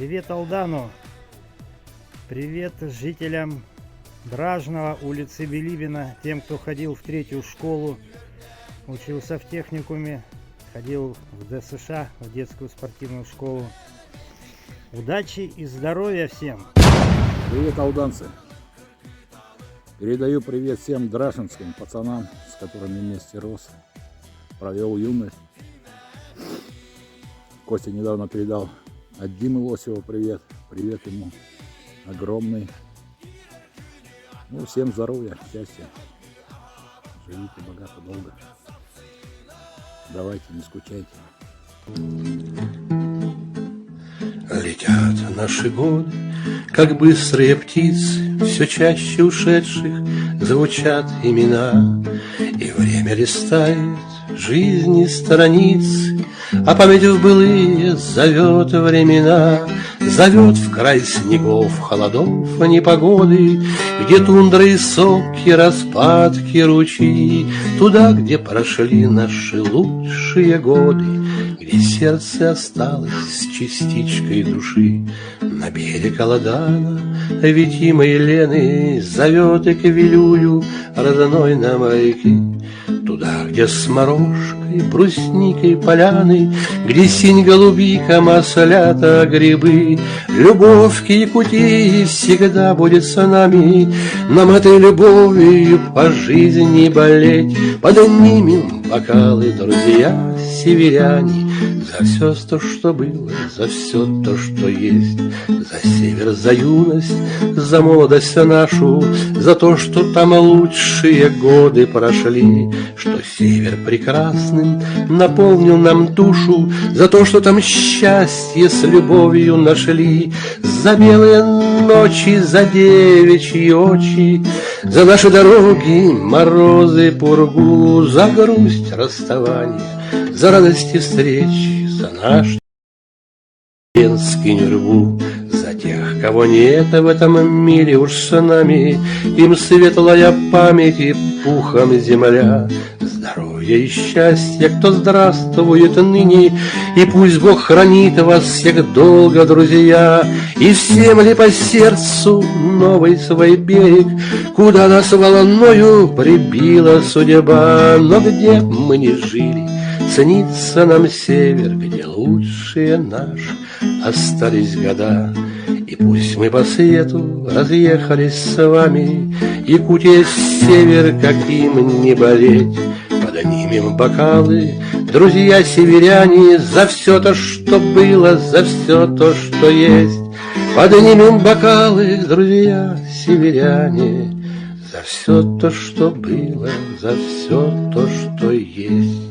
Привет Алдану, привет жителям Дражного, улицы Билибина, тем, кто ходил в 3-ю школу, учился в техникуме, ходил в ДСШ, в детскую спортивную школу. Удачи и здоровья всем! Привет, алданцы! Передаю привет всем дражинским пацанам, с которыми вместе рос, провел юность. Костя недавно передал от Димы Лосева привет. Привет ему огромный. Ну, всем здоровья, счастья. Живите богато, долго. Давайте, не скучайте. Летят наши годы, как быстрые птицы, все чаще ушедших звучат имена, и время листает жизни страницы, а память в былые зовет времена, зовет в край снегов, холодов, непогоды, где тундры и соки, распадки, ручьи, туда, где прошли наши лучшие годы, где сердце осталось с частичкой души. На берег Аладана Витима Елены зовет и к Вилюю родной нам реки, туда, где с морожкой, брусникой поляны, где синь голубика, маслята, грибы. Любовь к Якутии всегда будет с нами, нам этой любовью по жизни болеть. Поднимем бокалы, друзья, северяне, за все то, что было, за все то, что есть, за север, за юность, за молодость нашу, за то, что там лучшие годы прошли, что север прекрасным наполнил нам душу, за то, что там счастье с любовью нашли, за белые ночи, за девичьи очи, за наши дороги, морозы, пургу, за грусть расставания, за радости встречи, за наш венский нюрбу, за тех, кого нет в этом мире уж с нами, им светлая память и пухом земля. Здоровья и счастья, кто здравствует ныне, и пусть Бог хранит вас всех долго, друзья, и всем ли по сердцу новый свой берег, куда нас волною прибила судьба. Но где б мы ни жили, снится нам север, где лучшие наши остались года. И пусть мы по свету разъехались с вами, Якутия север, как им не болеть. Поднимем бокалы, друзья северяне, за все то, что было, за все то, что есть. Поднимем бокалы, друзья северяне, за все то, что было, за все то, что есть.